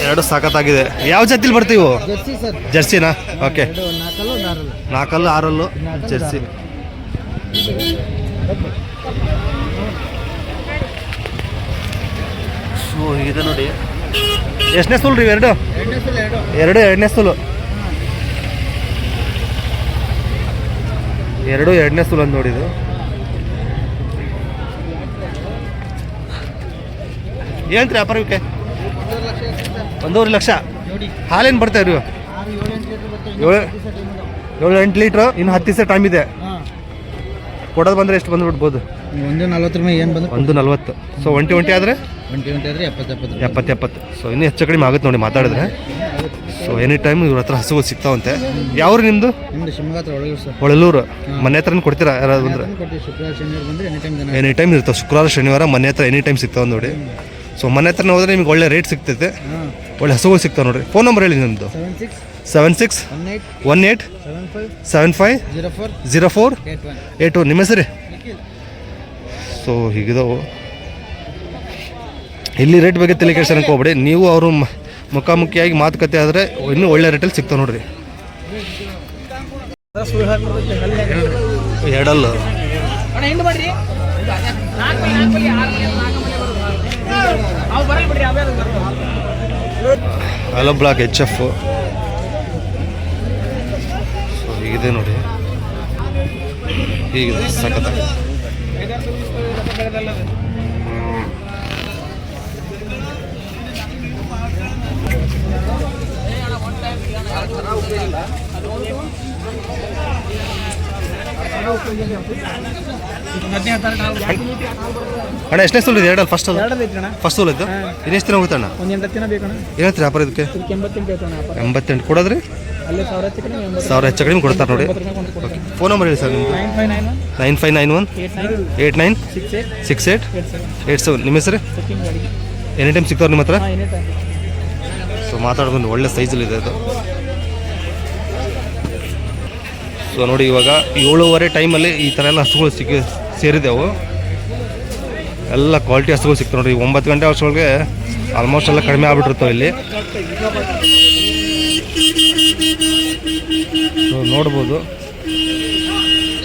ಎರಡು ಸಖತ್ತಾಗಿದೆ. ಯಾವ ಜಾತಿಲಿ ಬರ್ತೀವಿ? ಜರ್ಸಿನಾ? Okay, 4 6 Jersey. ಸೊ ಇದೆ ನೋಡಿ. ಎಷ್ಟನೇ ಸೂಲ್ ರೀ? ಎರಡು ಎರಡನೇ ಸೂಲು. ಎರಡನೇ ಸೂಲ್ ಅಂತ ನೋಡಿದ್ದು. ಏನಂತ್ರಿ ವ್ಯಾಪಾರಕ್ಕೆ? 1.5 ಲಕ್ಷ. ಹಾಲೇನು ಬರ್ತಾವೆ ರೀ? 7-8 ಲೀಟ್ರು. ಇನ್ನು 10 ದಿವಸ ಟೈಮ್ ಇದೆ. ಕೊಡೋದು ಬಂದರೆ ಎಷ್ಟು ಬಂದುಬಿಡ್ಬೋದು? 1.40 ಏನು ಬಂದು? 1.40. ಸೊ 20 ಆದರೆ 70. ಸೊ ಇನ್ನೂ ಹೆಚ್ಚು ಕಡಿಮೆ ಆಗುತ್ತೆ ನೋಡಿ ಮಾತಾಡಿದ್ರೆ. ಸೊ ಎನಿ ಟೈಮ್ ಇವ್ರ ಹತ್ರ ಹಸುಗಳು ಸಿಗ್ತಾವಂತೆ. ಯಾವ್ರು ನಿಮ್ಮದು? ಹೊಳಲೂರು. ಮನೆ ಹತ್ರನೇ ಕೊಡ್ತೀರಾ ಯಾರಾದ್ರು ಬಂದರೆ? ಎನಿ ಟೈಮ್ ಇರ್ತಾವೆ. ಶುಕ್ರವಾರ ಶನಿವಾರ ಮನೆ ಹತ್ರ ಎನಿ ಟೈಮ್ ಸಿಗ್ತಾವೆ ನೋಡಿ. ಸೊ ಮನೆ ಹತ್ರ ಹೋದ್ರೆ ನಿಮ್ಗೆ ಒಳ್ಳೆ ರೇಟ್ ಸಿಗ್ತೈತೆ, ಒಳ್ಳೆ ಹಸುಗಳು ಸಿಗ್ತಾವೆ ನೋಡಿರಿ. ಫೋನ್ ನಂಬರ್ ಹೇಳಿ ನಿಮ್ಮದು? 7618750481. ನಿಮ್ಮ ಹೆಸರು? ಸೊ ಹೀಗಿದಾವು. ಇಲ್ಲಿ ರೇಟ್ ಬಗ್ಗೆ ತಲೆ ಕೆಡಿಸ್ಕೊಳಕ್ಕೆ ಹೋಗ್ಬೇಡಿ. ನೀವು ಅವರು ಮುಖಾಮುಖಿಯಾಗಿ ಮಾತುಕತೆ ಆದರೆ ಇನ್ನೂ ಒಳ್ಳೆ ರೇಟಲ್ಲಿ ಸಿಗ್ತಾವೆ ನೋಡ್ರಿ. ಎರಡಲ್ಲ ಹಲೋ ಬ್ಲಾಕ್ HF. ಸೊ ಹೀಗಿದೆ ನೋಡಿ, ಹೀಗಿದೆ ಸಖತ್ತಾಗಿ. ಅಣ್ಣ ಎಷ್ಟನೇ ಸೂಲ್ ಇದೆ? ಎರಡಲ್ಲಿ ಫಸ್ಟ್ ಸೂಲ್ ಇತ್ತು. ಇನ್ನೆಷ್ಟು ದಿನ ಹೋಗುತ್ತೆ ಅಣ್ಣ? ಏನಂತ ವ್ಯಾಪಾರ ಇದಕ್ಕೆ? 88 ಕೊಡೋದ್ರಿ? 1000 ಹೆಚ್ಚು ಕಡಿಮೆ ಕೊಡ್ತಾರೆ ನೋಡಿ. ಓಕೆ, ಫೋನ್ ನಂಬರ್ ಹೇಳಿ ಸರ್ ನಿಮ್ಮದು? 9591886887. ನಿಮ್ಮ ಹೆಸರು? ಎನಿ ಟೈಮ್ ಸಿಗ್ತಾವ್ರಿ ನಿಮ್ಮ ಹತ್ರ? ಸೊ ಮಾತಾಡ್ಕೊಂಡು ಒಳ್ಳೆ ಸೈಜಲ್ಲಿದೆ ಅದು. ಸೊ ನೋಡಿ, ಇವಾಗ 7:30 ಟೈಮಲ್ಲಿ ಈ ಥರ ಎಲ್ಲ ಹಸುಗಳು ಸೇರಿದೆವು. ಎಲ್ಲ ಕ್ವಾಲಿಟಿ ಹಸುಗಳು ಸಿಗ್ತವೆ ನೋಡಿ. 9 ಗಂಟೆ ವರ್ಷಗಳಿಗೆ ಆಲ್ಮೋಸ್ಟ್ ಎಲ್ಲ ಕಡಿಮೆ ಆಗ್ಬಿಟ್ಟಿರ್ತಾವೆ ಇಲ್ಲಿ. ಸೊ ನೋಡ್ಬೋದು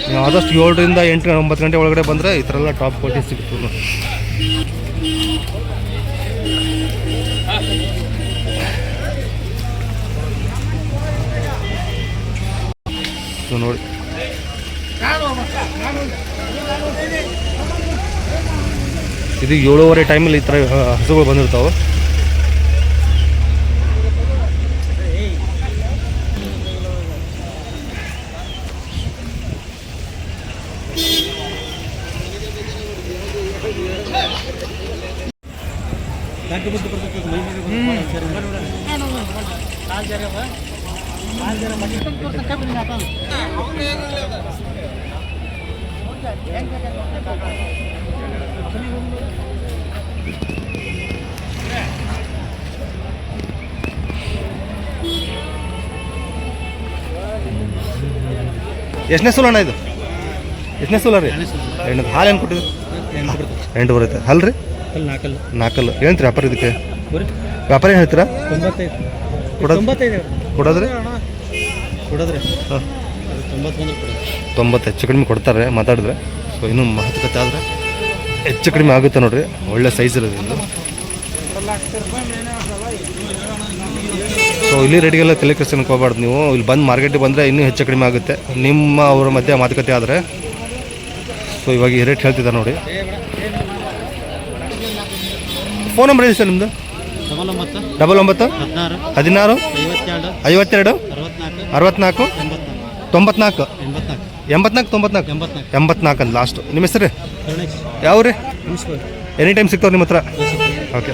ನೀವು ಆದಷ್ಟು 7ರಿಂದ 8 9 ಗಂಟೆ ಒಳಗಡೆ ಬಂದರೆ ಈ ಥರ ಎಲ್ಲ ಟಾಪ್ ಕ್ವಾಲಿಟಿ ಸಿಗ್ತದೆ. ಸೊ ನೋಡಿ, ಇದು 7:30 ಟೈಮಲ್ಲಿ ಈ ಥರ ಹಸುಗಳು ಬಂದಿರ್ತಾವೆ. ಎಷ್ಟನೇ ಸೂಲ್ ಅಣ್ಣ ಇದು? ಎಷ್ಟನೇ ಸೂಲ ರೀ? ಹೆಣ್ಣು. ಹಾಲು ಏನು ಕೊಟ್ಟಿದ್ದು? 8 ಬರುತ್ತೆ. ಹಲ್ ರೀ? 4. ಏನಂತೀರಿ ವ್ಯಾಪಾರ ಇದಕ್ಕೆ? ವ್ಯಾಪಾರ ಏನು ಹೇಳ್ತೀರಾ? ಕೊಡೋದ್ರಿ? ಹಾಂ 90 ಹೆಚ್ಚು ಕಡಿಮೆ ಕೊಡ್ತಾರೆ ಮಾತಾಡಿದ್ರೆ. ಸೊ ಇನ್ನೂ ಮಾತುಕತೆ ಆದರೆ ಹೆಚ್ಚು ಕಡಿಮೆ ಆಗುತ್ತೆ ನೋಡಿರಿ. ಒಳ್ಳೆ ಸೈಜ್ ಇರೋದು ಇದು. ಸೊ ಇಲ್ಲಿ ರೇಟಿಗೆಲ್ಲ ತಲೆ ಕೆಡಿಸ್ಕೊಳಕ್ಕೆ ಹೋಗ್ಬಾರ್ದು. ನೀವು ಇಲ್ಲಿ ಬಂದು ಮಾರ್ಕೆಟಿಗೆ ಬಂದರೆ ಇನ್ನೂ ಹೆಚ್ಚು ಕಡಿಮೆ ಆಗುತ್ತೆ ನಿಮ್ಮ ಅವರ ಮಧ್ಯೆ ಮಾತುಕತೆ ಆದರೆ. ಸೊ ಇವಾಗ ಈ ರೇಟ್ ಹೇಳ್ತಿದ್ದಾರೆ ನೋಡಿ. ಫೋನ್ ನಂಬರ್ ಹೇಳಿ ಸರ್ ನಿಮ್ಮದು? 99 16 52 64 94 84 ಅಂತ ಲಾಸ್ಟು. ನಿಮ್ಮ ಹೆಸರು ಯಾವ ರೀ? ಎನಿ ಟೈಮ್ ಸಿಗ್ತಾವೆ ನಿಮ್ಮ ಹತ್ರ? ಓಕೆ,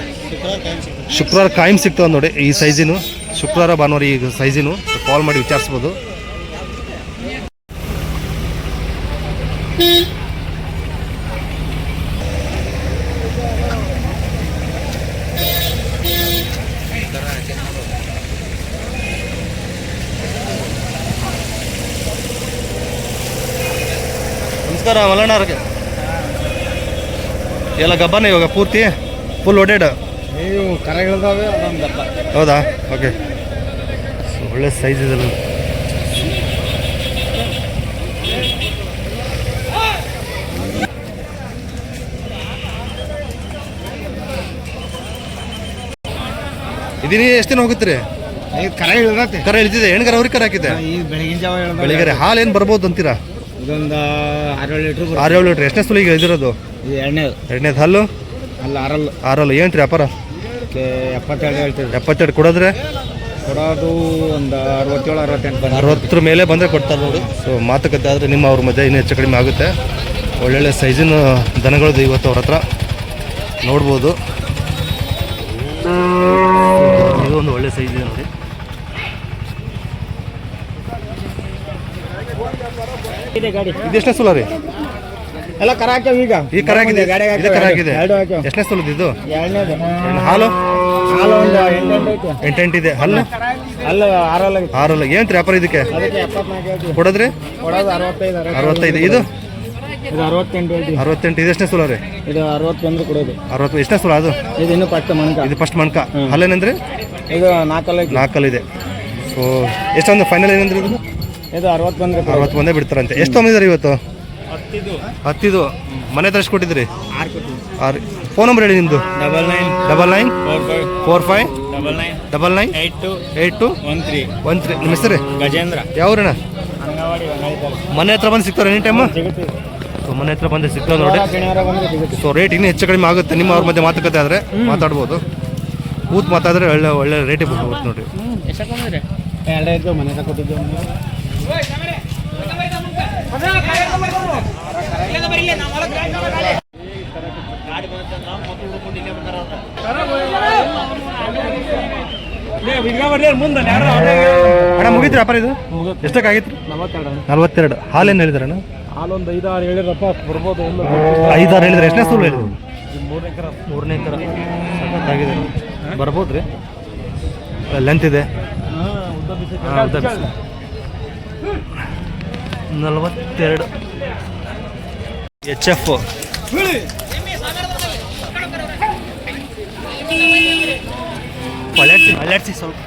ಶುಕ್ರವಾರ ಕಾಯಂ ಸಿಗ್ತಾವೆ ನೋಡಿ ಈ ಸೈಜಿನು. ಶುಕ್ರವಾರ ಭಾನುವಾರ ಈ ಸೈಜಿನು ಕಾಲ್ ಮಾಡಿ ವಿಚಾರಿಸ್ಬೋದು. ನಮಸ್ಕಾರ ಮಲ್ಲಣ್ಣ ಅವ್ರಿಗೆ. ಎಲ್ಲ ಗಬ್ಬನ ಇವಾಗ ಪೂರ್ತಿ ಫುಲ್ ಒಡೆಡ್. ನೀವು ಕರಗಳಿದಾವೆ ಅದೊಂದು ದಪ್ಪ. ಹೌದಾ? ಓಕೆ. ಒಳ್ಳೆ ಸೈಜ್ ಇದೆ. ಇದೀನಿ ಎಷ್ಟು ದಿನ ಹೋಗುತ್ತೆ ರೀ? ಕರ ಇಳ್ದೈತೆ. ಕರ ಇಳಿದಿದೆ, ಹೆಣ್ಗರ ಅವ್ರಿಗೆ ಕರ ಹಾಕಿದೆ. ಈಗ ಬೆಳಗಿನ ಜಾವ ಇಳ್ದ. ಬೆಳಿಗ್ಗೆ ಹಾಲು ಏನು ಬರ್ಬೋದು ಅಂತೀರಾ? ಇದೊಂದು 6-7 ಲೀಟ್ರ್. 6-7 ಲೀಟ್ರ್. ಎಷ್ಟನೇ ಸುಲಿ ಈಗ ಇಳಿದಿರೋದು? ಇದು ಎರಡನೇದು. ಎರಡನೇದು ಹಲ್ಲು? ಅಲ್ಲ ಆರಲ್ಲು. ಆರಲ್ಲು. ಏನು ರೀ ವ್ಯಾಪಾರ? 72 ಹೇಳ್ತೀವಿ. 72 ಕೊಡೋದ್ರೆ? ಕೊಡೋದು ಒಂದು 67-68 60 ಮೇಲೆ ಬಂದರೆ ಕೊಡ್ತಾರೆ ನೋಡಿ. ಸೊ ಮಾತುಕತೆ ಆದರೆ ನಿಮ್ಮ ಅವ್ರ ಮಧ್ಯೆ ಇನ್ನೂ ಹೆಚ್ಚು ಕಡಿಮೆ ಆಗುತ್ತೆ. ಒಳ್ಳೊಳ್ಳೆ ಸೈಜಿನ ದನಗಳದ್ದು ಇವತ್ತು ಅವ್ರ ಹತ್ರ ನೋಡ್ಬೋದು. ಇದು ಒಂದು ಒಳ್ಳೆ ಸೈಜ್ ಇದೆ ನೋಡಿ. ಇದೆಷ್ಟನೇ ಸುಲ ರೀ? ಎಲ್ಲ ಕರ ಹಾಕ್ಯಾವ. ಈಗ ಈ ಕರ ಆಗಿದೆ. ಇದು ಕರ ಆಗಿದೆ. ಎರಡು ಹಾಕ್ಯಾವ. ಎಷ್ಟನೇ ಸುಲದ ಇದು? ಎರಡನೇದು. ಹಾಲು? ಹಾಲು ಒಂದು 8 ಐತೆ. 8 ಇದೆ. ಹಲ್ಲು? ಅಲ್ಲ ಆರಲ್ಲ. ಆರಲ್ಲ. ಏನು ರೀ ವ್ಯಾಪಾರ ಇದಕ್ಕೆ? ಅದಕ್ಕೆ 74 ಐತಿ. ಕೊಡೋದ್ರಿ? ಕೊಡೋದು 65. 65. ಇದು? ಇದು 68 ಐತಿ. 68. ಇದು ಎಷ್ಟನೇ ಸುಲ ರೀ? ಇದು 60 ಬಂದ್ರೆ ಕೊಡೋದು. 60. ಎಷ್ಟನೇ ಸುಲ ಅದು? ಇದು ಇನ್ನೂ ಫಸ್ಟ್ ಮಣ್ಕ. ಇದು ಫಸ್ಟ್ ಮಣ್ಕ. ಹಲ್ಲೇನಂದ್ರಿ? ಇದು 4 ಐತಿ. 4 ಇದೆ. ಸೊ ಎಷ್ಟೊಂದು ಫೈನಲ್ ಏನಂದ್ರಿ ಇದು? ಇದು 60 ಬಂದ್ರೆ 60 ಬಂದೇ ಬಿಡ್ತಾರಂತೆ. ಎಷ್ಟು ತೊಗೊಂಡಿದ್ದಾರೆ ಇವತ್ತು? 10. ಮನೆ ಹತ್ರ ಎಷ್ಟು ಕೊಟ್ಟಿದ್ರಿ? 6. ಫೋನ್ ನಂಬರ್ ಹೇಳಿ ನಿಮ್ಮದು. 99 45 99 82 13. ನಿಮ್ಮ ಹೆಸರು? ಗಜೇಂದ್ರ. ಯಾವ್ರಣ್ಣ? ಅಂಗನವಾಡಿ ಮನೆ ಹತ್ರ ಬಂದು ಸಿಗ್ತಾರೆ ಎನಿ ಟೈಮು? ಸೊ ಮನೆ ಹತ್ರ ಬಂದು ಸಿಗ್ತಾರೆ ನೋಡಿ. ಸೊ ರೇಟ್ ಇನ್ನೂ ಹೆಚ್ಚು ಕಡಿಮೆ ಆಗುತ್ತೆ. ನಿಮ್ಮ ಅವ್ರ ಮಧ್ಯೆ ಮಾತುಕತೆ ಆದರೆ ಮಾತಾಡ್ಬೋದು. ಕೂತ್ ಮಾತಾಡಿದ್ರೆ ಒಳ್ಳೆ ಒಳ್ಳೆ ರೇಟಿಗೆ ಬರ್ಬೋದು ನೋಡಿರಿ. ಎರಡು ಮನೆ ತಗೊತಿದ್ದೆ. ಅಣ್ಣ ಮುಗೀತು ವ್ಯಾಪಾರ ಇದು? ಎಷ್ಟಕ್ಕಾಗಿತ್ತು? 42. ಹಾಲೇನು ಹೇಳಿದ್ರಣ್ಣ? ಹಾಲು ಒಂದು 5-6 ಹೇಳಿರಪ್ಪ ಬರ್ಬೋದು. 5-6 ಹೇಳಿದ್ರೆ ಎಷ್ಟನೇ ಸುಳ್ಳು ಹೇಳಿದ್ರು? 3ನೇ ಎಕರ. ಸಖತ್ತಾಗಿದೆ, ಬರ್ಬೋದು ರೀ. ಲೆಂತ್ ಇದೆ. 42 HF. ಅಲರ್ಜಿ ಸ್ವಲ್ಪ.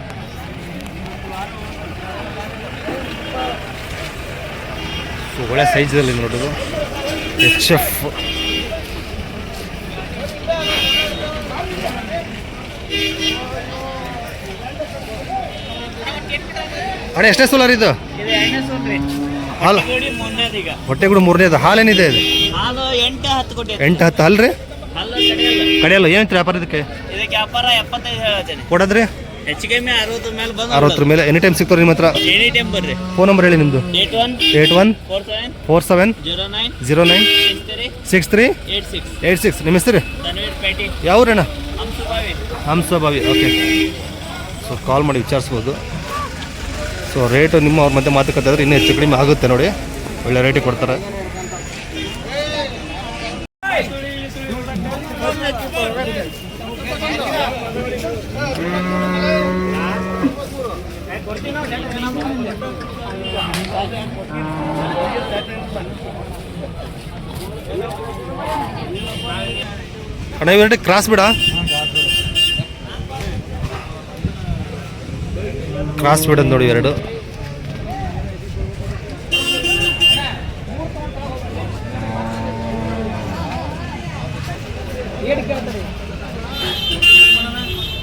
ಒಳ್ಳೆ ಸೈಜಲ್ಲಿ ನೋಡೋದು HF. ಅಣ್ಣ ಎಷ್ಟೇ ಸೋಲಾರ್ ಇದು? ಹಾಲು ಹೊಟ್ಟೆ ಕೂಡ 3ನೇದು. ಹಾಲೇನಿದೆ ಇದು? 8-10 ಅಲ್ರಿ? ಕಡೆಯಲ್ಲ. ಏನಂತ ವ್ಯಾಪಾರ ಇದಕ್ಕೆ? ಕೊಡೋದ್ರಿ? 60 ಮೇಲೆ. ಎನಿ ಟೈಮ್ ಸಿಗ್ತಾರೆ ನಿಮ್ಮ ಹತ್ರ? ಫೋನ್ ನಂಬರ್ ಹೇಳಿ ನಿಮ್ಮದು. 81 47 09 63 86. ನಿಮ್ಮ ಹೆಸರು? ಯಾವ್ರಣ್ಣ? ಹಂಸಭಾವಿ. ಓಕೆ. ಸೊ ಕಾಲ್ ಮಾಡಿ ವಿಚಾರಿಸ್ಬೋದು. ಸೊ ರೇಟು ನಿಮ್ಮ ಅವ್ರ ಮಧ್ಯೆ ಮಾತುಕತೆ ಆದರೆ ಇನ್ನೂ ಹೆಚ್ಚು ಕಡಿಮೆ ಆಗುತ್ತೆ ನೋಡಿ. ಒಳ್ಳೆ ರೇಟಿಗೆ ಕೊಡ್ತಾರೆ. ಅಣ್ಣ ಇವೆರಡು ಕ್ರಾಸ್ ಬಿಡ? ಕ್ರಾಸ್ ಬಿಡೋದು ನೋಡಿ ಎರಡು.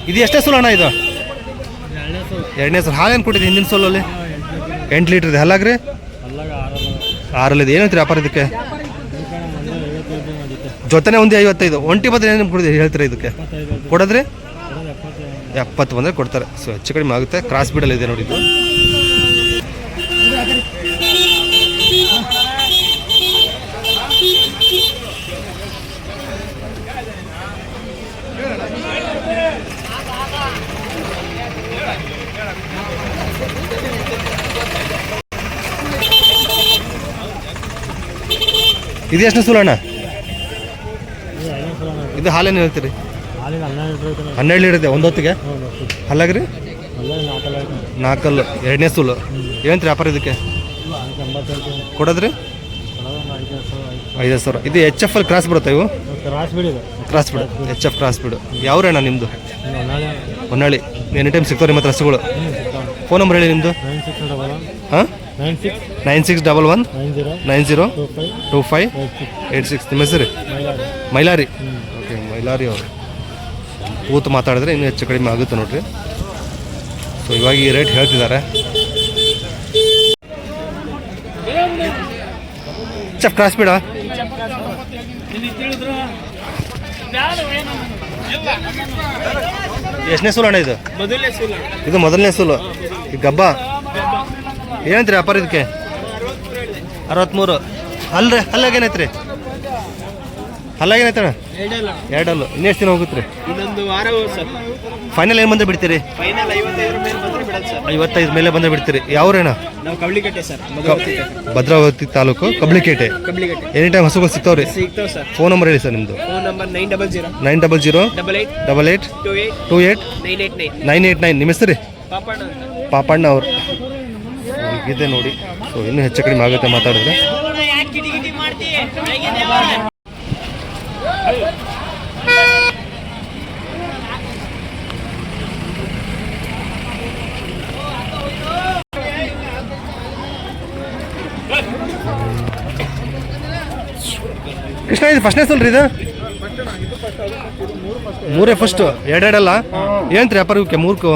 ಇದು ಎಷ್ಟೇ ಸೋಲು ಅಣ್ಣ ಇದು? 2ನೇ ಸೋಲು. ಹಾಲೇನು ಕೊಟ್ಟಿದೆ ಹಿಂದಿನ ಸೋಲಲ್ಲಿ? 8 ಲೀಟ್ರ್ ಇದೆ. ಹಲ್ಲಾಗ್ರಿ? 6 ಏನಂತೀರಿ ವ್ಯಾಪಾರ ಇದಕ್ಕೆ? ಜೊತೆನೇ ಒಂದು 55. ಒಂಟಿ ಬದಲು ಏನು ಕೊಡಿದೆ ಹೇಳ್ತೀರಾ ಇದಕ್ಕೆ? ಕೊಡೋದ್ರಿ? 70 ಬಂದರೆ ಕೊಡ್ತಾರೆ. ಸೊ ಹೆಚ್ಚು ಕಡಿಮೆ ಆಗುತ್ತೆ. ಕ್ರಾಸ್ ಬೀಡಲ್ಲಿ ಇದೆ ನೋಡಿ ಇದು. ಇದು ಎಷ್ಟು ಸೂಲಣ್ಣ? ಇದು ಹಾಲೇನು ಹೇಳ್ತೀರಿ? 12 ಲೀಟರ್ ಇದೆ ಒಂದು ಹೊತ್ತಿಗೆ. ಹಲ್ಲಾಗ್ರಿ? 4 2ನೇ ಸೂಲು. ಏನಂತ ವ್ಯಾಪಾರ ಇದಕ್ಕೆ? ಕೊಡೋದ್ರಿ? 5,000. ಇದು ಎಚ್ ಎಫ್ ಅಲ್ಲಿ ಕ್ರಾಸ್ ಬಿಡುತ್ತಾ ಇವು? ಕ್ರಾಸ್ ಬಿಡಿದೆ. ಕ್ರಾಸ್ ಬಿಡು, ಎಚ್ ಎಫ್ ಕ್ರಾಸ್ ಬಿಡು. ಯಾವ್ರಣ್ಣ ನಿಮ್ಮದು? ಹೊನ್ನಾಳಿ. ಎನಿ ಟೈಮ್ ಸಿಗ್ತಾವೆ ನಿಮ್ಮ ಹತ್ರ ಹಸುಗಳು? ಫೋನ್ ನಂಬರ್ ಹೇಳಿ ನಿಮ್ಮದು. ಹಾಂ, 9611 902586. ನಿಮ್ಮ ಹೆಸರು? ಮೈಲಾರಿ. ಓಕೆ, ಮೈಲಾರಿ ಅವರು ಕೂತು ಮಾತಾಡಿದ್ರೆ ಇನ್ನೂ ಹೆಚ್ಚು ಕಡಿಮೆ ಆಗುತ್ತೆ ನೋಡ್ರಿ. ಸೊ ಇವಾಗ ಈ ರೇಟ್ ಹೇಳ್ತಿದ್ದಾರೆ. ಚಪ್ ಕ್ರಾಸ್ ಬಿಡ. ಎಷ್ಟನೇ ಸೂಲು ಅಣ್ಣ ಇದು? ಇದು ಮೊದಲನೇ ಸೂಲು. ಈ ಗಬ್ಬ ಏನಂತ್ರಿ ವ್ಯಾಪಾರ ಇದಕ್ಕೆ? 63. ಅಲ್ರಿ ಹಲ್ಲಾಗೇನೈತ್ರಿ? ಹಲ್ಲಾಗೇನೈತಣ್ಣ? 2 ಅಲ್ಲು. ಇನ್ನೆಷ್ಟು ದಿನ ಹೋಗುತ್ತೆ ರೀ? ಇನ್ನೊಂದು ವಾರ ಸರ್. ಫೈನಲ್ ಏನು ಬಂದರೆ ಬಿಡ್ತೀರಿ? ಫೈನಲ್ 55 ಮೇಲೆ ಬಂದರೆ ಬಿಡೋದು ಸರ್. 55 ಮೇಲೆ ಬಂದರೆ ಬಿಡ್ತೀರಿ. ಯಾವ್ರೇಣ? ನಾವು Kablikatte sir, Bhadravathi taluk Kablikete. Any time ಹಸುಗಳು ಸಿಗ್ತಾವ್ರಿ? ಸಿಗ್ತಾವೆ ಸರ್. ಫೋನ್ ನಂಬರ್ ಹೇಳಿ ಸರ್ ನಿಮ್ಮದು. Phone number 900 88 28 989. ನಿಮ್ಮ ಹೆಸರು? ಪಾಪಣ್ಣ. ಪಾಪಣ್ಣ ಅವರು ಇದೆ ನೋಡಿ. ಸೊ ಇನ್ನೂ ಹೆಚ್ಚು ಕಡಿಮೆ ಆಗುತ್ತೆ ಮಾತಾಡಿದ್ರೆ. ಕೃಷ್ಣ ಇದು ಫಸ್ಟ್ನೇ ಸಲ್ ರೀ? ಇದು ಮೂರೇ ಫಸ್ಟು? 2 ಅಲ್ಲ? ಏನಂತ್ರಿ ವ್ಯಾಪಾರ ಇವಕ್ಕೆ? 3ಕ್ಕೂ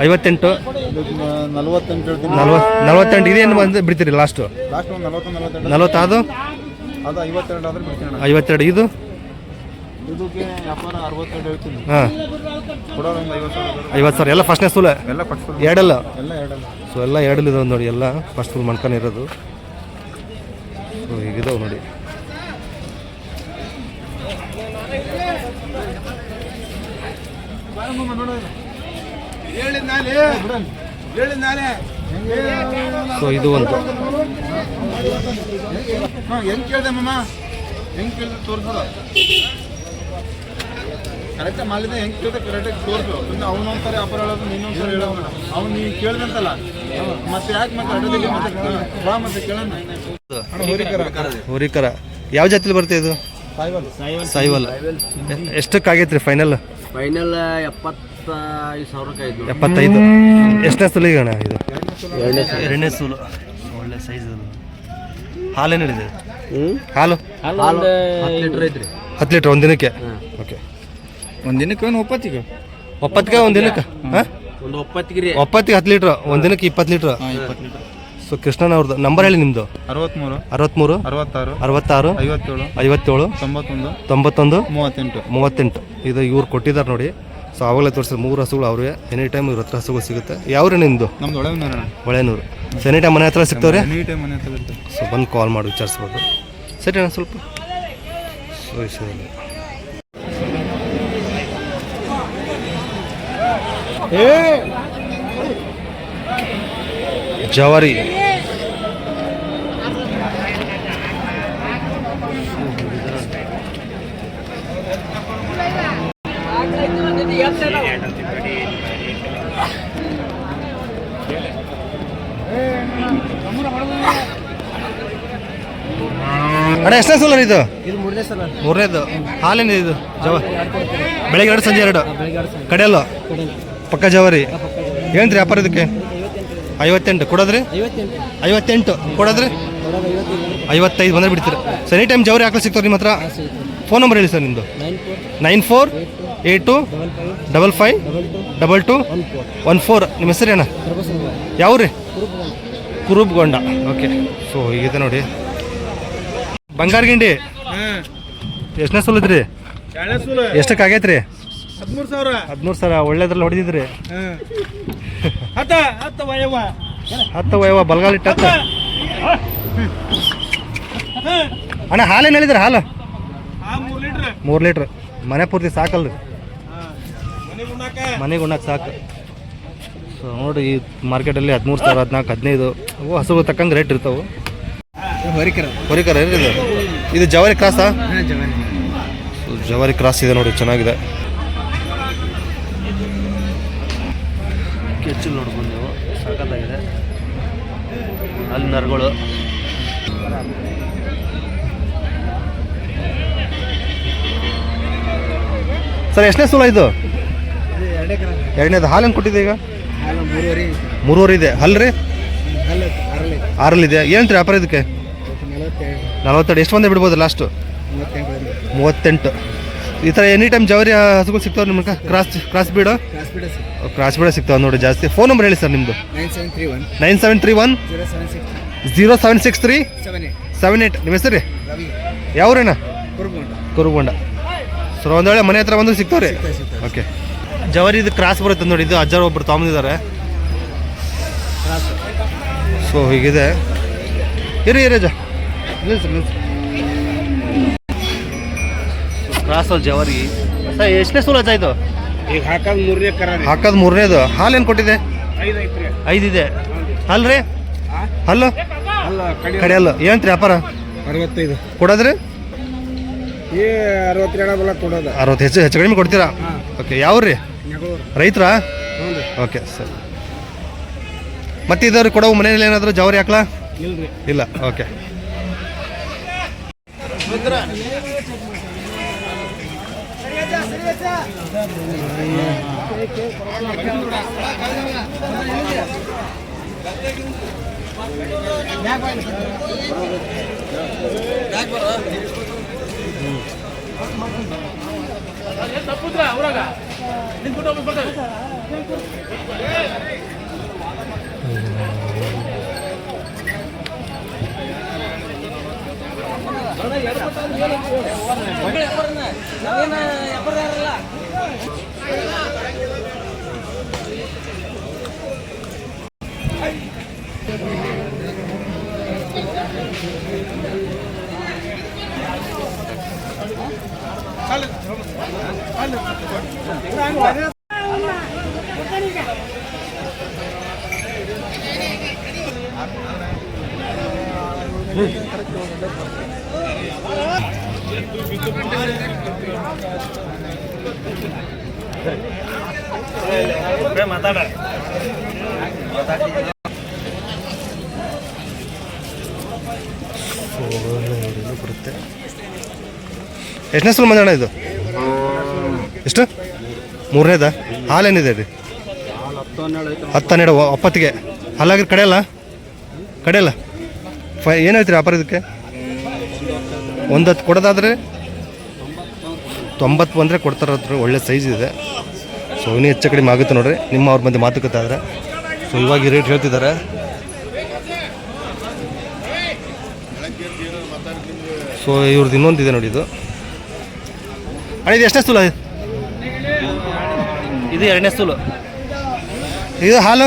58. 48. ಇದೇನು ಬಂದು ಬಿಡ್ತೀರಿ ಲಾಸ್ಟು? 40 ಅದು 52. ಇದು ಹಾಂ 50,000. ಎಲ್ಲ ಫಸ್ಟ್ನೇ ಸೂಲ? 2 ಅಲ್ಲ? ಸೊ ಎಲ್ಲ 2 ಇದಾವೆ ನೋಡಿ. ಎಲ್ಲ ಫಸ್ಟ್ ಸೂಲ್ ಮಾಡ್ಕೊಂಡಿರೋದು. ಸೊ ಹೀಗಿದಾವೆ ನೋಡಿ. ಸೊ ಇದು ಒಂದು ಹೆಂಗ್ ಕೇಳ್ದೆ ಮಮ್ಮ? ಹೆಂಗ್ ಕೇಳ್ದೆ ತೋರಿಸೋದು ಕರೆಕ್ಟಾಗಿ ಮಾಲಿದ. ಹೆಂಗ್ ಕೇಳ್ದೆ ಕರೆಕ್ಟಾಗಿ ತೋರಿಸು. ಅವನೊಂದ್ಸರಿ ಅಪರ ಹೇಳೋದು, ನೀನೊಂದ್ಸರಿ ಹೇಳೋದು. ಅವ್ನು ನೀವು ಕೇಳ್ದಂತಲ್ಲ ಮತ್ತೆ ಯಾಕೆ ಮತ್ತೆ ಅಡ್ಡದಿಗೆ ಮತ್ತೆ ಬಾ ಮತ್ತೆ ಕೇಳೋಣ. ಹೋರಿಕರ ಯಾವ ಜಾತಿಲಿ ಬರುತ್ತೆ ಇದು? ಸಾಯಿವಲ್. ಎಷ್ಟಕ್ಕಾಗೈತ್ರಿ ಫೈನಲ್? 75. ಎಷ್ಟನೇ ಸೂಲು ಈಗ ಅಣ್ಣ ಇದು? 2ನೇ ಸೂಲು. ಒಳ್ಳೆ ಸೈಜ್. ಹಾಲೇನು ಹಿಡಿದೆ? ಹಾಲು 10 ಲೀಟ್ರ್ ಐತ್ರಿ. 10 ಲೀಟ್ರ್ ಒಂದು ದಿನಕ್ಕೆ? ಓಕೆ. ಒಂದು ದಿನಕ್ಕೆ ಒಪ್ಪತ್ತಿಗೆ ಒಂದು ದಿನಕ್ಕೆ? ಹಾಂ, ಒಪ್ಪತ್ತಿಗೆ 10 ಲೀಟ್ರ್. ಒಂದು ದಿನಕ್ಕೆ 20 ಲೀಟ್ರ್. ಸೊ ಕೃಷ್ಣನ್ ಅವ್ರದ್ದು ನಂಬರ್ ಹೇಳಿ ನಿಮ್ಮದು. 63 66 57 91 38. ಇದು ಇವ್ರು ಕೊಟ್ಟಿದ್ದಾರೆ ನೋಡಿ. ಸೊ ಆವಾಗಲೇ ತೋರಿಸಿದ್ರೆ 3 ಹಸುಗಳು ಅವ್ರಿಗೆ. ಎನಿ ಟೈಮ್ ಇವ್ರ ಹತ್ರ ಹಸುಗಳು ಸಿಗುತ್ತೆ. ಯಾವ್ರಿ ನಿಮ್ಮದು? ನಮ್ದು ಹೊಳೆನೂರು. ಸೊ ಎನಿ ಟೈಮ್ ಮನೆ ಹತ್ರ ಸಿಗ್ತಾವ್ರಿ? ಮನೆ ಹತ್ರ. ಸೊ ಬಂದು ಕಾಲ್ ಮಾಡಿ ವಿಚಾರಿಸ್ಬೋದು. ಸರಿ ಅಣ್ಣ ಸ್ವಲ್ಪ. ಸರಿ. ಜವಾರಿ ಅಣ್ಣ ಎಷ್ಟನೇ ಸಲ ಇದು? ಮೂರನೇದು. ಹಾಲೇನಿದೆ ಇದು? ಬೆಳಗ್ಗೆ 2 ಸಂಜೆ 2 ಕಡೆಯಲ್ಲ ಪಕ್ಕ ಜವಾರಿ. ಏನಂತ್ರಿ ವ್ಯಾಪಾರ ಇದಕ್ಕೆ? 58 ಕೊಡೋದ್ರಿ? 58 ಕೊಡೋದ್ರಿ? 55 ಬಂದರೆ ಬಿಡ್ತೀರ. ಸೊ ಎನಿ ಟೈಮ್ ಜವಾರಿ ಹಾಕಲು ಸಿಗ್ತಾವೆ ನಿಮ್ಮ ಹತ್ರ? ಫೋನ್ ನಂಬರ್ ಹೇಳಿ ಸರ್ ನಿಮ್ಮದು. 9482552214. ನಿಮ್ಮ ಹೆಸರು ಅಣ್ಣ? ಯಾವ ರೀ? ಕುರುಬ್ಗೊಂಡ. ಓಕೆ. ಸೊ ಹೀಗಿದೆ ನೋಡಿ. ಬಂಗಾರ ಗಿಂಡಿ ಎಷ್ಟನೇ ಸೂಲಿದ್ರಿ? ಎಷ್ಟಕ್ಕೆ ಆಗೈತ್ರಿ? 13,000. ಒಳ್ಳೇದ್ರಲ್ಲಿ ಹೊಡೆದಿದ್ರಿ. 10 ವಯವ ಬಲ್ಗಾಲಿಟ್ಟು 10. ಅಣ್ಣ ಹಾಲೇನು ಹೇಳಿದ್ರಿ? ಹಾಲು 3 ಲೀಟ್ರ್. ಮನೆ ಪೂರ್ತಿ ಸಾಕಲ್ರಿ? ಮನೆಗೆ ಉಣ್ಣಕ್ಕೆ ಸಾಕು. ಸೊ ನೋಡಿ ಈ ಮಾರ್ಕೆಟಲ್ಲಿ 13,000 14 15 ಹಸುಗಳು ತಕ್ಕಂಗೆ ರೇಟ್ ಇರ್ತಾವೆ. ಹೊರಿಕರ ಏನಿದೆ ಇದು? ಜವಾರಿ ಕ್ರಾಸಾ? ಜವಾರಿ ಕ್ರಾಸ್ ಇದೆ ನೋಡಿ, ಚೆನ್ನಾಗಿದೆ. ಕೆಚ್ಚಲು ನೋಡ್ಬೋದು ನೀವು, ಸಖತ್ತಾಗಿದೆ. ಅಲ್ಲಿ ನರಗಳು ಸರ್ ಎಷ್ಟನೇ ಸೂಲ ಇದು? ಎರಡೇ ಕರ. ಎರಡನೇದು ಹಾಲು ಹೆಂಗೆ ಕೊಟ್ಟಿದೆ ಈಗ? ಹಾಲು 3.5. 3.5 ಇದೆ. ಹಲ್ರಿ ಹಲ್ಲು 6. 6 ಏನು ರೀ ವ್ಯಾಪಾರ ಇದಕ್ಕೆ? 42. 42. ಎಷ್ಟು ಬಂದೇ ಬಿಡ್ಬೋದು ಲಾಸ್ಟು? 38. 38. ಈ ಥರ ಎನಿ ಟೈಮ್ ಜವರಿ ಹಸುಗಳು ಸಿಗ್ತಾವೆ ನಿಮ್ಗೆ? ಕ್ರಾಸ್ ಬೀಡು ಕ್ರಾಸ್ ಬೀಡ ಸಿಗ್ತಾವೆ ನೋಡಿ ಜಾಸ್ತಿ. ಫೋನ್ ನಂಬರ್ ಹೇಳಿ ಸರ್ ನಿಮ್ಮದು? 9731 9731 0763 78. ನಿಮ್ಮ ಹೆಸರು ರೀ? ಯಾವ್ರೇನ? ಕುರುಗೊಂಡ. ಸರ್ ಒಂದು ವೇಳೆ ಮನೆ ಹತ್ರ ಬಂದು ಸಿಗ್ತಾವೆ ರೀ? ಓಕೆ. ಜವರಿ ಇದು ಕ್ರಾಸ್ ಬರುತ್ತೆ ನೋಡಿ. ಇದು ಅಜ್ಜಾರು ಒಬ್ಬರು ತೊಗೊಂಡಿದ್ದಾರೆ. ಸೊ ಹೀಗಿದೆ. ಇರಿ ಅಜ್ಜ ಕ್ರಾಸಲ್ಲಿ ಜವರಿ. ಸರ್ ಎಷ್ಟನೇ ಸೂಲ ಅಜ್ಜ ಇದು? ಈಗ ಹಾಕೋದು 3ನೇ ಕರ. ಹಾಕೋದು 3ನೇದು. ಹಾಲು ಏನು ಕೊಟ್ಟಿದೆ? 5 ಇದೆ. ಹಲ್ರಿ ಹಲ್ಲು ಕಡಿಯಲ್ಲು ಏನು ರೀ ವ್ಯಾಪಾರ? 65 ಕೊಡೋದ್ರಿ? 62 ಕೊಡೋದು. 60 ಹೆಚ್ಚು ಕಡಿಮೆ ಕೊಡ್ತೀರಾ? ಓಕೆ. ಯಾವ ರೀ ರೈತರಾ? Okay sir. ಮತ್ತೆ ಇದಾವ್ರಿ ಕೊಡವು ಮನೆಯಲ್ಲಿ ಏನಾದರೂ ಜವರಿ ಹಾಕ್ಲಾ? ಇಲ್ಲ. ಓಕೆ. ಮಾತಾಡ ಬರುತ್ತೆ. ಎಷ್ಟನೇ ಸಲ ಮಂದಣ್ಣ ಇದು? ಎಷ್ಟು? 3ನೇದಾ? ಹಾಲೇನಿದೆ ರೀ? 10-12 ಒಪ್ಪತ್ತಿಗೆ. ಹಾಲಾಗಿದ್ರೆ ಕಡೆಯಲ್ಲ ಏನು ಹೇಳ್ತೀರಿ ವ್ಯಾಪಾರ ಇದಕ್ಕೆ? 110 ಕೊಡೋದಾದ್ರೆ 90 ಬಂದರೆ ಕೊಡ್ತಾರತ್ರ. ಒಳ್ಳೆ ಸೈಜ್ ಇದೆ. ಸೊ ಇನ್ನೂ ಹೆಚ್ಚು ಕಡಿಮೆ ಆಗುತ್ತೆ ನೋಡ್ರಿ. ನಿಮ್ಮ ಅವ್ರ ಮಧ್ಯೆ ಮಾತುಕತೆ ಆದರೆ. ಸೊ ಇವಾಗ ಈ ರೇಟ್ ಹೇಳ್ತಿದ್ದಾರೆ. ಸೊ ಇವ್ರದ್ದು ಇನ್ನೊಂದಿದೆ ನೋಡಿ. ಇದು ಅಣ್ಣ ಇದು ಎಷ್ಟನೇ ಸೂಲು? ಇದು 2ನೇ ಸೂಲು. ಇದು ಹಾಲು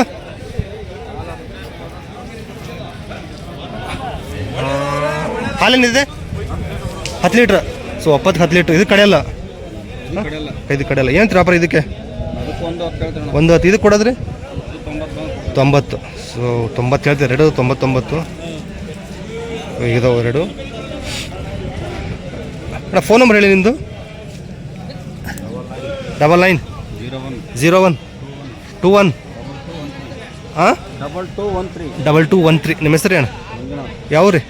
ಹಾಲೇನಿದೆ? 10 ಲೀಟ್ರ್. So 10 litre. ಇದು ಕಡೆಯಲ್ಲ? ಇದು ಕಡೆಯಲ್ಲ. ಏನು ವ್ಯಾಪಾರ ಇದಕ್ಕೆ? 110. ಇದು ಕೊಡೋದ್ರಿ? 90. ಸೊ 90 ಹೇಳ್ತೀರಿ. 2 99 ಇದಾವೆ 2. ಅಣ್ಣ ಫೋನ್ ನಂಬರ್ ಹೇಳಿ ನಿಮ್ಮದು? 9901 21 ಹಾಂ 2213. ನಿಮ್ಮ ಹೆಸರು ಅಣ್ಣ? ಯಾವ ರೀ?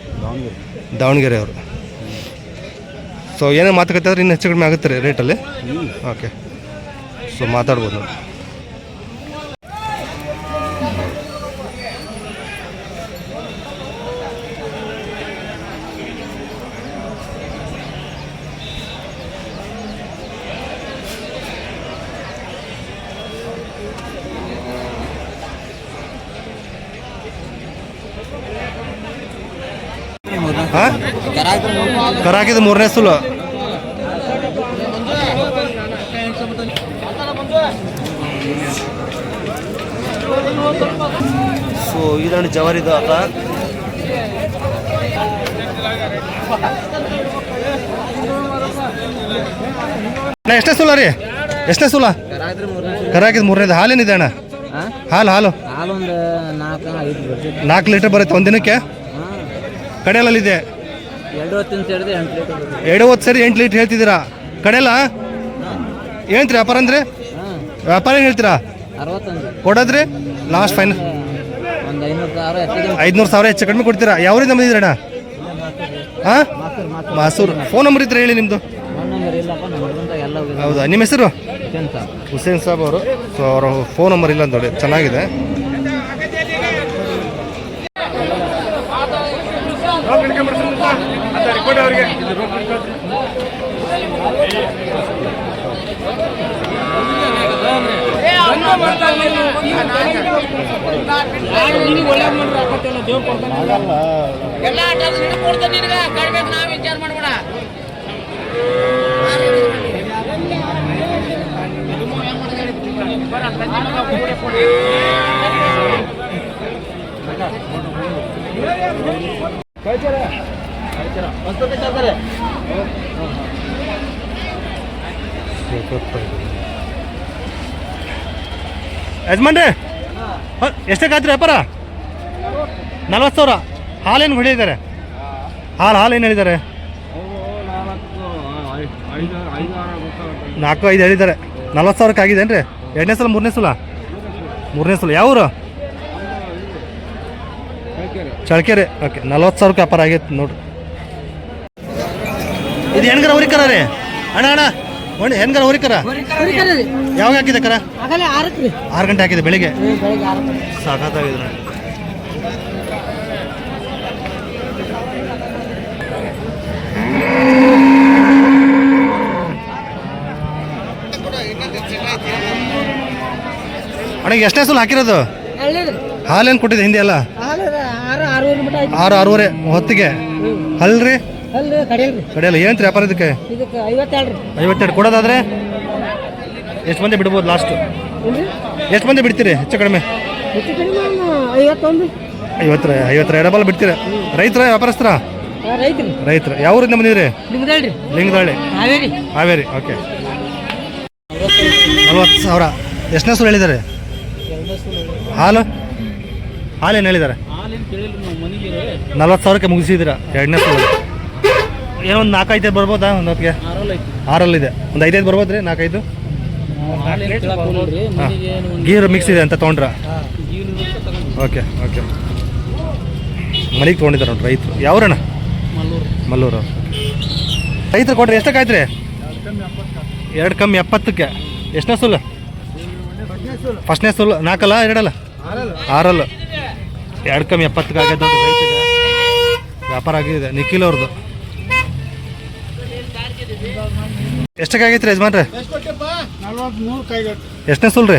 ದಾವಣಗೆರೆ ಅವರು. ಸೊ ಏನೇ ಮಾತುಕತೆ ಆದ್ರೆ ಇನ್ನು ಹೆಚ್ಚು ಕಡಿಮೆ ಆಗುತ್ತೆ ರೀ ರೇಟಲ್ಲಿ? ಓಕೆ. ಸೊ ಮಾತಾಡ್ಬೋದು ನೋಡಿ. ಹಾಂ ಕರ ಹಾಕಿದ್ದು 3ನೇ ಸೂಲು. ಸೊ ಇದನ್ನು ಜವರಿದು ಆತ. ಎಷ್ಟನೇ ಸೂಲ ರೀ? ಎಷ್ಟನೇ ಸೂಲ? ಕರ ಹಾಕಿದ್ದು 3ನೇದು. ಹಾಲೇನಿದೆ ಅಣ್ಣ? ಹಾಲು 4 ಲೀಟರ್ ಬರುತ್ತೆ ಒಂದಿನಕ್ಕೆ. ಕಡೆಯಲ್ಲಿದೆ 2 ಸರಿ 8 ಲೀಟ್ರ್ ಹೇಳ್ತಿದ್ದೀರಾ? ಕಡೆಯಲ್ಲ ಏನಂತೀರಿ ವ್ಯಾಪಾರ ಅಂದರೆ? ವ್ಯಾಪಾರ ಏನು ಹೇಳ್ತೀರಾ? ಕೊಡೋದ್ರಿ ಲಾಸ್ಟ್ ಫೈನಲ್ 500,000 ಹೆಚ್ಚು ಕಡಿಮೆ ಕೊಡ್ತೀರಾ? ಯಾವ್ರಿಂದ ಬಂದಿದ್ದೀರಣ್ಣ? ಹಾಂ ಮಾಸೂರು. ಫೋನ್ ನಂಬರ್ ಇದ್ರೆ ಹೇಳಿ ನಿಮ್ಮದು? ಹೌದಾ, ನಿಮ್ಮ ಹೆಸರು? ಹುಸೇನ್ ಸಾಬ್ ಅವರು. ಸೊ ಅವರ ಫೋನ್ ನಂಬರ್ ಇಲ್ಲ ನೋಡಿ, ಚೆನ್ನಾಗಿದೆ. ಯಜಮಾನ್ರೆ, ಎಷ್ಟಕ್ಕಾಯ್ತು ವ್ಯಾಪಾರ? 40,000. ಹಾಲೇನು ಹೊಡಿದ್ದಾರೆ? ಹಾಲು ಏನು ಹೇಳಿದ್ದಾರೆ? 4-5 ಹೇಳಿದ್ದಾರೆ. 40,000 ಆಗಿದೇನು ರೀ? ಎರಡನೇ ಸಲ ಮೂರನೇ ಸಲ ಯಾವೂರು? ಚಳ್ಕೆರೆ. ಓಕೆ, 40,000 ವ್ಯಾಪಾರ ಆಗೈತೆ ನೋಡ್ರಿ. ಇದು ಹೆಣ್ಗರ ಹುರಿಕರ ರೀ? ಅಣ್ಣ ಹೆಣ್ಗರ ಹುರಿಕರ ಯಾವಾಗ ಹಾಕಿದೆ ಕರ? 6 ಗಂಟೆ ಹಾಕಿದೆ ಬೆಳಿಗ್ಗೆ. ಸಾಕಾಗಿದೆ ನೋಡಿ. ಅಣ್ಣ ಎಷ್ಟನೇ ಸಲ ಹಾಕಿರೋದು? ಹಾಲೇನು ಕೊಟ್ಟಿದೆ ಹಿಂದೆ ಎಲ್ಲ? 6-6:30 ಹೊತ್ತಿಗೆ. ಅಲ್ರಿ ಕಡೆಯಲ್ಲ ಏನಂತ್ರಿ ವ್ಯಾಪಾರ ಇದಕ್ಕೆ? 52 ಕೊಡೋದಾದ್ರೆ ಎಷ್ಟು ಮಂದಿ ಬಿಡ್ಬೋದು ಲಾಸ್ಟ್? ಎಷ್ಟು ಮಂದಿ ಬಿಡ್ತೀರಿ ಹೆಚ್ಚು ಕಡಿಮೆ? 50 ಎಡಬಲ್ ಬಿಡ್ತೀರ? ರೈತರ ವ್ಯಾಪಾರಸ್ಥರ? ರೈತರು. ಯಾವ ಊರಿಂದ ಬಂದಿದ್ರಿ? ಲಿಂಗದಹಳ್ಳಿ, ಹಾವೇರಿ. ಓಕೆ, 40,000. ಎಷ್ಟನೇ ಸಲ ಹೇಳಿದ್ದಾರೆ? ಹಾಲೇನು ಹೇಳಿದ್ದಾರೆ? 40,000ಕ್ಕೆ ಮುಗಿಸಿದ್ದೀರಾ ಎರಡನೇ ಸಲ. ಏನೋ ಒಂದು 4-5 ಬರ್ಬೋದಾ? ಒಂದು ಹೊತ್ತಿಗೆ 6 ಇದೆ. ಒಂದು 5 ಬರ್ಬೋದು ರೀ? 4-5 ಗೀರು ಮಿಕ್ಸ್ ಇದೆ ಅಂತ ತೊಗೊಂಡ್ರ? ಓಕೆ ಮನೆಗೆ ತೊಗೊಂಡಿದ್ದಾರೆ ನೋಡಿ ರೈತರು. ಯಾವ್ರಣ್ಣ? ಮಲ್ಲೂರು. ರೈತರು ಕೊಟ್ರಿ ಎಷ್ಟಕ್ಕಾಯ್ತು ರೀ? 2 ಕಮ್ಮಿ 70ಕ್ಕೆ. ಎಷ್ಟನೇ ಸುಲ್ಲು? ಫಸ್ಟ್ನೇ ಸುಲ್ಲು. 4 2 6 2 ಕಮ್ಮಿ 70ಕ್ಕೆ ಆಗೈತೆ ನೋಡಿ ರೈತರಿಗೆ. ವ್ಯಾಪಾರ ಆಗಿದೆ. ನಿಖಿಲ್ ಅವ್ರದ್ದು. ಎಷ್ಟಕ್ಕಾಗೈತೆ ರೀ ಯಜಮಾನ್ರೆ? 43. ಎಷ್ಟನೇ ಸೂಲ್ ರೀ?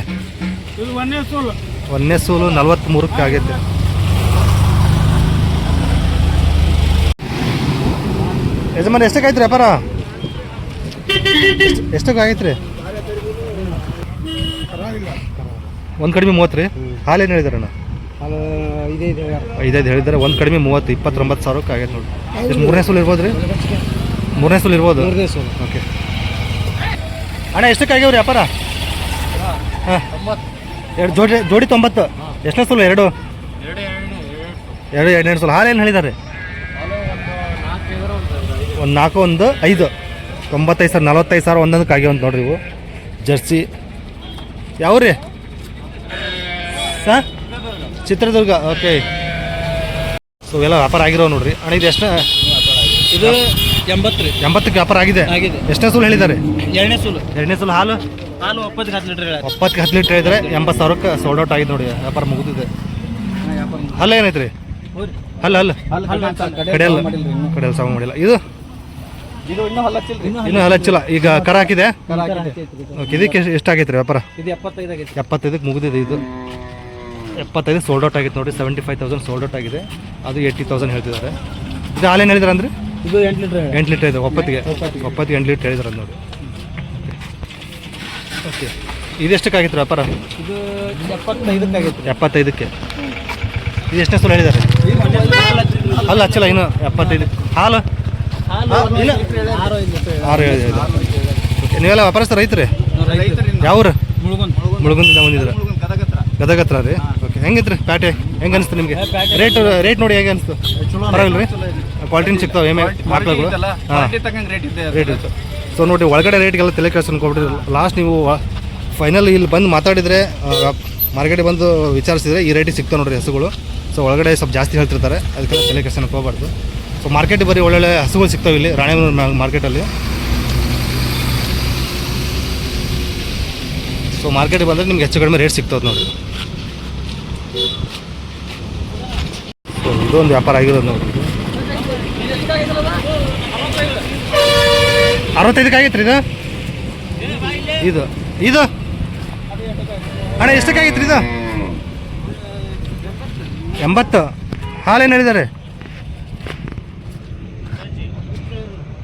ಒಂದನೇ ಸೂಲು 43ಕ್ಕೆ ಆಗೈತೆ. ಯಜಮಾನ್ ಎಷ್ಟಕ್ಕಾಯ್ತು ರೀ ವ್ಯಾಪಾರ? ಎಷ್ಟಕ್ಕಾಗೈತೆ ರೀ? ಒಂದು ಕಡಿಮೆ 30 ರೀ. ಹಾಲೇನು ಹೇಳಿದಾರಣ್ಣ? 5 ಹೇಳಿದ್ದಾರೆ. ಒಂದು ಕಡಿಮೆ 30, 29,000ಕ್ಕೆ ಆಗೈತೆ ನೋಡಿ. ಎಷ್ಟು ಮೂರನೇ ಸೂಲ್ ಇರ್ಬೋದು ರೀ? ಮೂರನೇ ಸೂಲ್ ಇರ್ಬೋದು. ಓಕೆ ಅಣ್ಣ ಎಷ್ಟಕ್ಕಾಗ್ಯಾವ್ರಿ ವ್ಯಾಪಾರ? ಹಾಂ, 2 ಜೋಡಿ 90. ಎಷ್ಟನೇ ಸೂಲು? 2 ಎರಡನೇ ಸೂಲು. ಹಾಲೇನು ಹೇಳಿದ್ದಾರೆ? 4 1 5 95,000 45,000 ಒಂದೊಂದಕ್ಕೆ ಆಗ್ಯಾವಂತ ನೋಡ್ರಿ ಇವು ಜರ್ಸಿ. ಯಾವ್ರಿ ಸರ್? ಚಿತ್ರದುರ್ಗ. ಓಕೆ, ಸೊ ಎಲ್ಲ ವ್ಯಾಪಾರ ಆಗಿರೋ ನೋಡ್ರಿ. ಅಣ್ಣ ಇದು ಎಷ್ಟು? ಇದು 80 ರೀ. 80ಕ್ಕೆ ವ್ಯಾಪಾರ ಆಗಿದೆ. ಎಷ್ಟನೇ ಸೂಲು ಹೇಳಿದ್ದಾರೆ? ಎರಡನೇ ಸೂಲು. ಹಾಲು 90ಕ್ಕೆ 10 ಲೀಟರ್. 10 ಲೀಟರ್ ಹೇಳಿದ್ರೆ 80,000ಕ್ಕೆ ಸೋಲ್ಡ್ ಔಟ್ ಆಗಿದೆ ನೋಡಿ. ವ್ಯಾಪಾರ ಮುಗಿದಿದೆ. ಹಲ್ಲ ಏನೈತೆ ರೀ? ಹಲ್ಲ ಕಡೆಯಲ್ಲಿ ಸಾವು ಮಾಡಿಲ್ಲ. ಇದು ಇನ್ನೂ ಹಲಚ್ಚಿಲ್ಲ. ಈಗ ಕರ ಹಾಕಿದೆ. ಓಕೆ, ಇದಕ್ಕೆ ಎಷ್ಟಾಗೈತೆ ರೀ ವ್ಯಾಪಾರ? 75ಕ್ಕೆ ಮುಗಿದಿದೆ. ಇದು 75 ಸೋಲ್ಡ್ ಔಟ್ ಆಗಿತ್ತು ನೋಡಿ. 75,000 ಸೋಲ್ಡ್ ಔಟ್ ಆಗಿದೆ. ಅದು 80,000 ಹೇಳ್ತಿದ್ದಾರೆ. ಇದು ಹಾಲೇನು ಹೇಳಿದಾರೆ ಅಂದ್ರೆ? ಇದು 8 ಲೀಟರ್ ಇದೆ. ಒಪ್ಪತ್ತಿಗೆ 8 ಲೀಟರ್ ಹೇಳಿದಾರೆ ನೋಡಿ. ಓಕೆ, ಇದು ಎಷ್ಟಕ್ಕಾಗಿತ್ತು ವ್ಯಾಪಾರ? ಇದು 75ಕ್ಕೆ ಆಗೈತೆ. 75ಕ್ಕೆ. ಇದು ಎಷ್ಟನೇ ಸಲ ಹೇಳಿದ್ದಾರೆ? ಅಲ್ಲ ಹಚ್ಚಲ್ಲ ಇನ್ನು 75. ಹಾಲು 6 ಹೇಳಿದೆ. ಓಕೆ, ನೀವೆಲ್ಲ ವ್ಯಾಪಾರಸ್ಥ ರೈತರೇ? ಯಾವ್ರು? ಮುಳುಗುಂದಿಂದ ಬಂದಿದ್ರೆ. ಗದಗ ಹತ್ರ ರೀ. ಓಕೆ, ಹೆಂಗಿತ್ತು ರೀ ಪ್ಯಾಟೆ? ಹೆಂಗೆ ಅನಿಸ್ತು ನಿಮಗೆ? ರೇಟ್ ನೋಡಿ ಹೆಂಗೆ ಅನಿಸ್ತು? ಪರವಾಗಿಲ್ಲ ರೀ? ಕ್ವಾಲಿಟಿನ ಸಿಗ್ತಾವೆ ಎಮ್ಮೆ ಆಕಳುಗಳು? ಹಾಂ, ರೇಟ್ ಇತ್ತು. ಸೊ ನೋಡಿ, ಒಳಗಡೆ ರೇಟ್ಗೆಲ್ಲ ತಲೆ ಕೆಲ್ಸ ಅನ್ಕೊಬಿಟ್ಟಿದ್ರು. ಲಾಸ್ಟ್ ನೀವು ಫೈನಲ್ ಇಲ್ಲಿ ಬಂದು ಮಾತಾಡಿದರೆ, ಮಾರ್ಕೆಟಿಗೆ ಬಂದು ವಿಚಾರಿಸಿದರೆ ಈ ರೇಟಿಗೆ ಸಿಗ್ತಾವೆ ನೋಡಿರಿ ಹಸುಗಳು. ಸೊ ಒಳಗಡೆ ಸ್ವಲ್ಪ ಜಾಸ್ತಿ ಹೇಳ್ತಿರ್ತಾರೆ, ಅದಕ್ಕೆಲ್ಲ ತಲೆ ಕೆಲ್ಸ ಹೋಗಬಾರ್ದು. ಸೊ ಮಾರ್ಕೆಟಿಗೆ ಬರೀ ಒಳ್ಳೊಳ್ಳೆ ಹಸುಗಳು ಸಿಗ್ತಾವೆ ಇಲ್ಲಿ ರಾಣೆಬೆನ್ನೂರು ಮಾರ್ಕೆಟಲ್ಲಿ. ಸೊ ಮಾರ್ಕೆಟಿಗೆ ಬಂದರೆ ನಿಮ್ಗೆ ಹೆಚ್ಚು ಕಡಿಮೆ ರೇಟ್ ಸಿಗ್ತದೆ ನೋಡಿ. ಸೊ ಇದೊಂದು ವ್ಯಾಪಾರ ಆಗಿರೋದು ನೋಡಿ. 65ಕ್ಕೆ ಆಗೈತೆ ರೀ ಇದು ಇದು ಅಣ್ಣ ಎಷ್ಟಕ್ಕೆ ಆಗೈತೆ ರೀ ಇದು? 80. ಹಾಲೇನು ಹೇಳಿದ್ದಾರೆ?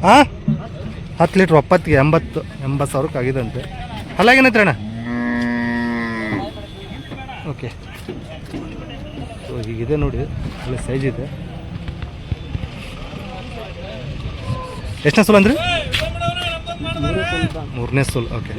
ಹಾಂ 10 ಲೀಟ್ರ್ 70ಗೆ 80 ಸಾವಿರಕ್ಕೆ ಆಗಿದಂತೆ. ಅಲ್ಲಾಗೇನೈತ್ರಿ ಅಣ್ಣ? ಓಕೆ. ಸೊ ಹೀಗಿದೆ ನೋಡಿ, ಒಳ್ಳೆ ಸೈಜ್ ಇದೆ. ಎಷ್ಟನೇ ಸೂಲ್ ಅಂದ್ರಿ? 3ನೇ ಸೂಲ್. ಓಕೆ.